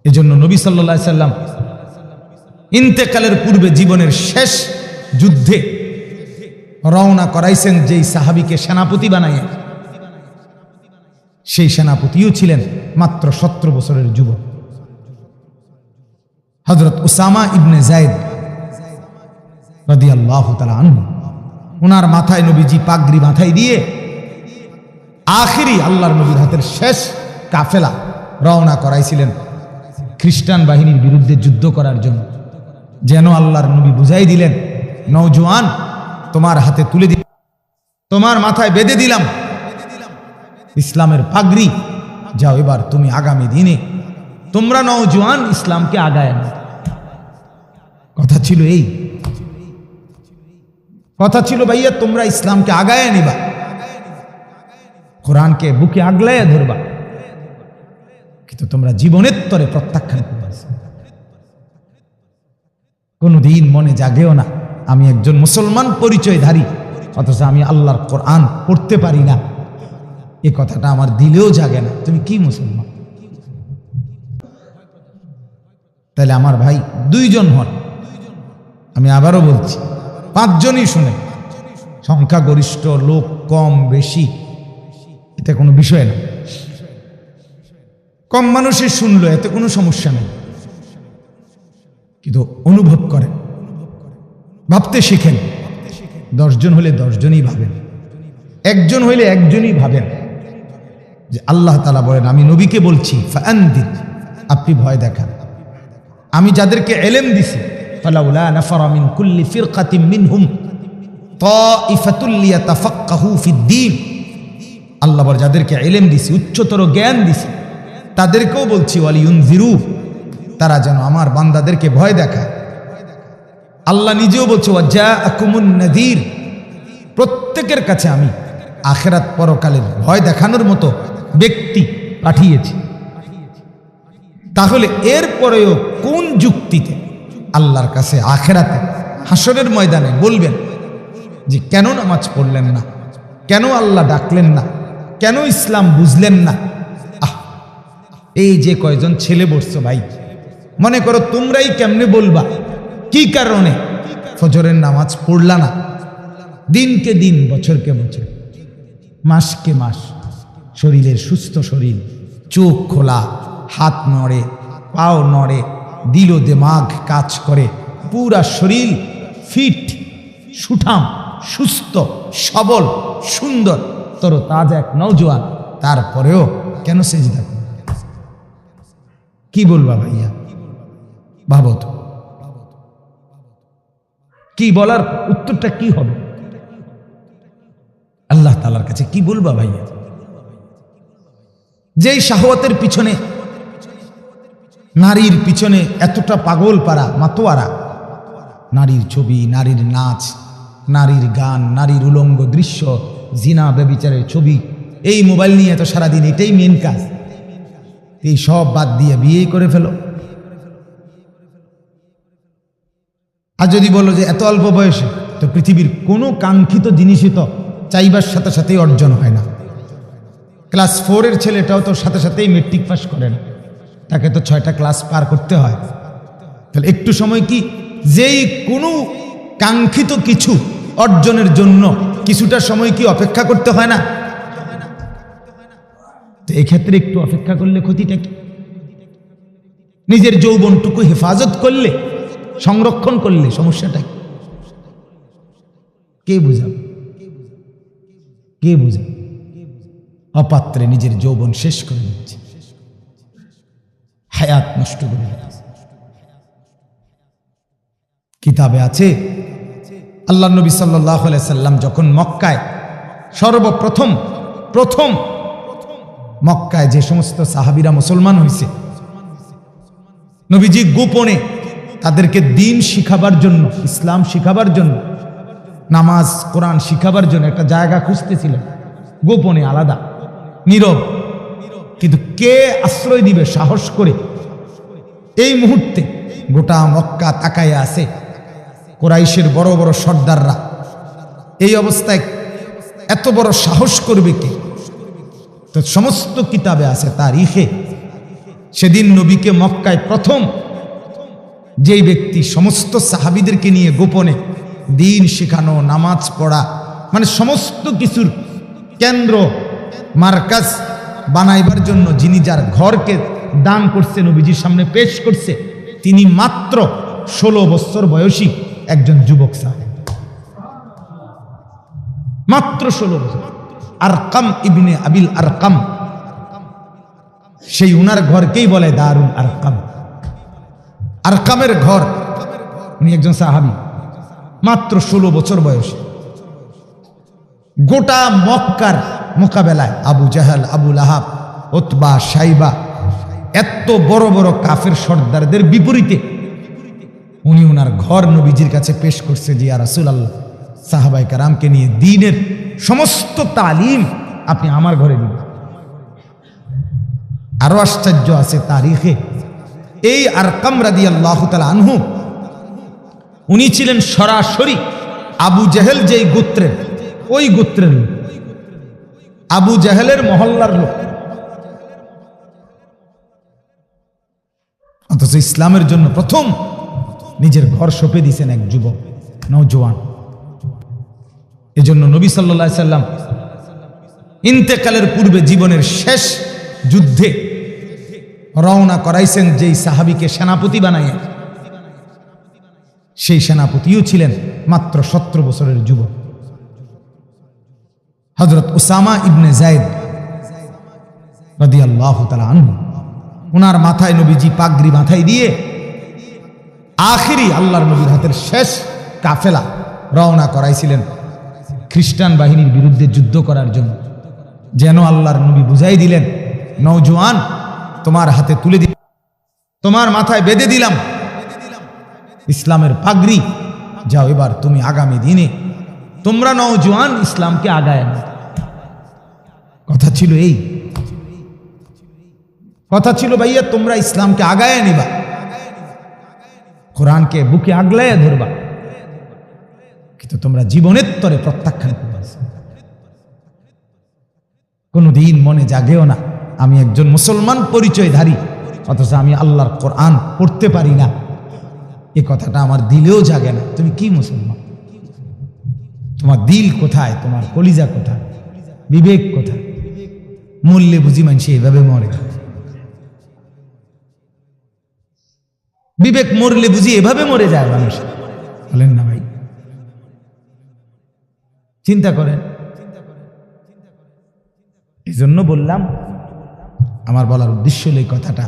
এজন্য নবী সাল্লাল্লাহু আলাইহি সাল্লাম ইন্তেকালের পূর্বে জীবনের শেষ যুদ্ধে রওনা করাইছেন যেই সাহাবীকে সেনাপতি বানাইয়া, সেই সেনাপতিও ছিলেন মাত্র 17 বছরের যুবক, হযরত উসামা ইবনে যায়েদ রাদিয়াল্লাহু তাআলা আনহু। ওনার মাথায় নবীজি পাগড়ি মাথায় দিয়ে আখিরি আল্লাহর নবীর হাতের শেষ কাফেলা রওনা করাইছিলেন খ্রিস্টান বাহিনীর বিরুদ্ধে যুদ্ধ করার জন্য। যেন আল্লাহর নবী বুঝাই দিলেন, নওজোয়ান তোমার হাতে তুলে দিলাম, তোমার মাথায় বেঁধে দিলাম ইসলামের পাগড়ি, যাও এবার তুমি আগামী দিনে তোমরা নওজোয়ান ইসলামকে আগায় না। কথা ছিল এই, কথা ছিল ভাইয়া তোমরা ইসলামকে আগায় নিবা, কোরআনকে বুকে আগলাইয়া ধরবা, কিন্তু তোমরা জীবনের তরে প্রত্যাখ্যান করবে। কোনদিন মনে জাগেও না আমি একজন মুসলমান পরিচয়ধারী, অথচ আমি আল্লাহর কোরআন পড়তে পারি না, এ কথাটা আমার দিলেও জাগে না। তুমি কি মুসলমান? তাহলে আমার ভাই 2 জন হন, আমি আবারও বলছি 5 জনই শুনে, সংখ্যাগরিষ্ঠ লোক কম বেশি এতে কোনো বিষয় না, কম মানুষই শুনলো এতে কোনো সমস্যা নেই, কিন্তু অনুভব করেন, ভাবতে শিখেন। 10 জন হলে 10 জনই ভাবেন, 1 জন হইলে 1 জনই ভাবেন যে আল্লাহ তাআলা বলেন, আমি নবীকে বলছি ফাআনদির, আপনি ভয় দেখান। আমি যাদেরকে ইলম দিছি, ফালাউলা নাফারা মিন কুল্লি ফিরকাতিন মিনহুম তাইফাতুল লিয়াতাফাক্কাহু ফিদ্দীন, আল্লাহ বলেন যাদেরকে ইলম দিছি, উচ্চতর জ্ঞান দিছি, তাদেরকেও বলছি ওয়ালিউনজিরু, তারা যেন আমার বান্দাদেরকে ভয় দেখায়। আল্লাহ নিজেও বলছে ওয়াজাআকুমুন নাযীর, প্রত্যেকের কাছে আমি আখিরাত পরকালের ভয় দেখানোর মতো ব্যক্তি পাঠিয়েছি। তাহলে এরপরেও কোন যুক্তিতে আল্লাহর কাছে আখিরাতে হাসরের ময়দানে বলবেন যে কেন নামাজ পড়লেন না, কেন আল্লাহ ডাকলেন না, কেন ইসলাম বুঝলেন না? এই যে কয়জন ছেলে বসছো ভাই, মনে করো তোমরাই কেমনে বলবা কি কারণে ফজরের নামাজ পড়লা না? দিনকে দিন, বছরকে বছর, মাসকে মাস, শরীরের সুস্থ শরীর, চোখ খোলা, হাত নড়ে, পাও নড়ে, দিল দিমাগ কাজ করে, পুরা শরীর ফিট, সুঠাম, সুস্থ, সবল, সুন্দর, তরতাজা এক নওজোয়ান, তারপরেও কেন সেজদা করে? কি বলবা ভাইয়া? ভাবো তো, কি বলার উত্তরটা কি হবে? আল্লাহ তাআলার কাছে কি বলবা ভাইয়া? যেই শাহওয়াতের পিছনে, নারীর পিছনে এতটা পাগল পারা, মাতোয়ারা, নারীর ছবি, নারীর নাচ, নারীর গান, নারীর উলঙ্গ দৃশ্য, জিনা ব্যভিচারের ছবি, এই মোবাইল নিয়ে তো সারাদিন এটাই মেন কাজ। এই সব বাদ দিয়ে বিয়েই করে ফেলো। আর যদি বলো যে এত অল্প বয়সে, তো পৃথিবীর কোনো কাঙ্ক্ষিত জিনিসই তো চাইবার সাথে সাথেই অর্জন হয় না। ক্লাস 4-এর ছেলেটাও তো সাথে সাথেই মেট্রিক পাস করে না, তাকে তো 6টা ক্লাস পার করতে হয়। তাহলে একটু সময় কি, যেই কোনো কাঙ্ক্ষিত কিছু অর্জনের জন্য কিছুটা সময় কি অপেক্ষা করতে হয় না? তো এক্ষেত্রে একটু অপেক্ষা করলে ক্ষতিটা কি? নিজের যৌবনটুকু হেফাজত করলে, সংরক্ষণ করলে সমস্যাটা কি? কে বুঝাবে? কে বুঝাবে? অপাত্রে নিজের যৌবন শেষ করে দিচ্ছে, হায়াত নষ্ট করে দিচ্ছে। কিতাবে আছে আল্লাহ নবী সাল্লাল্লাহু আলাইহি সাল্লাম যখন মক্কায় সর্বপ্রথম মক্কায় যে সমস্ত সাহাবীরা মুসলমান হয়েছে, নবীজি গোপনে তাদেরকে দ্বীন শিখাবার জন্য, ইসলাম শিখাবার জন্য, নামাজ কোরআন শিখাবার জন্য একটা জায়গা খুঁজতেছিলেন, গোপনে, আলাদা, নীরব। কিন্তু কে আশ্রয় দিবে সাহস করে? এই মুহূর্তে গোটা মক্কা তাকাইয়া আছে, কুরাইশের বড় বড় সর্দাররা। এই অবস্থায় এত বড় সাহস করবে কে? তো সমস্ত কিতাবে আছে, তারিখে সেদিন নবীকে মক্কায় প্রথম যেই ব্যক্তি সমস্ত সাহাবীদেরকে নিয়ে গোপনে দিন শেখানো, নামাজ পড়া, মানে সমস্ত কিছুর কেন্দ্র মার্কাজ বানাইবার জন্য যিনি যার ঘরকে দান করছে, নবীজির সামনে পেশ করছে, তিনি মাত্র 16 বছর বয়সী একজন যুবক সাহাবী, মাত্র 16 বছর। আরকাম ইবনে আবিল আরকাম, সেই উনার ঘরকেই বলে দারুল আরকাম, আরকামের ঘর। উনি একজন সাহাবী, মাত্র 16 বছর বয়সী। গোটা মক্কার মোকাবেলায় আবু জাহাল, আবু লাহাব, উতবা, শাইবা, এত বড় বড় কাফের সর্দারদের বিপরীতে উনি ওনার ঘর নবীজির কাছে পেশ করছে যে ইয়া রাসূলুল্লাহ, সাহাবায়ে কেরামকে নিয়ে দ্বীনের সমস্ত তালিম আপনি আমার ঘরে দিন। আরো আশ্চর্য আছে তারিখে, এই আরকাম রাদিয়াল্লাহু তাআলা আনহু উনি ছিলেন সরাসরি আবু জাহেল যেই গোত্রের, ওই গোত্রের লোক, আবু জাহেলের মহল্লার লোক। অথচ ইসলামের জন্য প্রথম নিজের ঘর সঁপে দিয়েছেন এক যুবক, নওজোয়ান। এজন্য নবী সাল্লাল্লাহু আলাইহি সাল্লাম ইন্তেকালের পূর্বে জীবনের শেষ যুদ্ধে রওনা করাইছেন যেই সাহাবীকে সেনাপতি বানাইয়া, সেই সেনাপতিও ছিলেন মাত্র 17 বছরের যুবক, হযরত উসামা ইবনে যায়েদ রাদিয়াল্লাহু তাআলা আনহু। ওনার মাথায় নবীজি পাগড়ি মাথায় দিয়ে আখিরি আল্লাহর নবীর হাতের শেষ কাফেলা রওনা করাইছিলেন খ্রিস্টান বাহিনীর বিরুদ্ধে যুদ্ধ করার জন্য। যেন আল্লাহর নবী বুঝাই দিলেন, নওজোয়ান, তোমার হাতে তুলে দিলাম, তোমার মাথায় বেঁধে দিলাম ইসলামের পাগড়ি, যাও এবার তুমি আগামী দিনে তোমরা নওজোয়ান ইসলামকে আগায় না। কথা ছিল এই, কথা ছিল ভাইয়া তোমরা ইসলামকে আগায় নিবা, কোরআনকে বুকে আগলায় ধরবা, কিন্তু তোমরা জীবনের তরে প্রত্যাখ্যান করবে। কোনদিন মনে জাগেও না আমি একজন মুসলমান পরিচয়ধারী, অথচ আমি আল্লাহর কোরআন পড়তে পারি না, এ কথাটা আমার দিলেও জাগে না। তুমি কি মুসলমান? তোমার দিল কোথায়? তোমার কলিজা কোথায়? বিবেক কোথায়? মরলে বুঝি মানুষ এভাবে মরে? বিবেক মরলে বুঝি এভাবে মরে যায় মানুষ? বলেন না ভাই, চিন্তা করেন। এই জন্য বললাম, আমার বলার উদ্দেশ্য হলো এই কথাটা,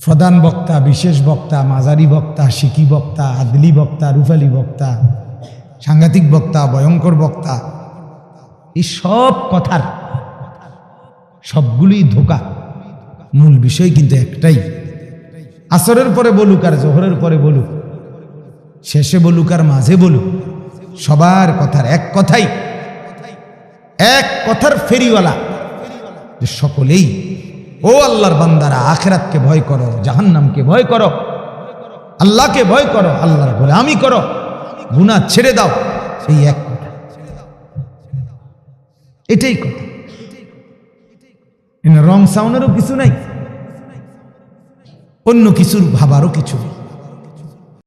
প্রধান বক্তা, বিশেষ বক্তা, মাঝারি বক্তা, শিকি বক্তা, আদলি বক্তা, রুফালি বক্তা, সাংঘাতিক বক্তা, ভয়ঙ্কর বক্তা, এই সব কথার সবগুলোই ধোঁকা। মূল বিষয় কিন্তু একটাই, আসরের পরে বলুক আর জোহরের পরে বলুক, শেষে বলুক আর মাঝে বলুক, সবার কথার এক কথাই, এক কথার ফেরিওয়ালা, যে সকলেই ও আল্লাহর বান্দারা, আখিরাতকে ভয় করো, জাহান্নামকে ভয় করো, আল্লাহকে ভয় করো, আল্লাহর গোলামি করো, গুনাহ ছেড়ে দাও, এই এক কথা, এটাই কথা। রং সাউনেরও কিছু নাই, অন্য কিছুর ভাবারও কিছু নেই।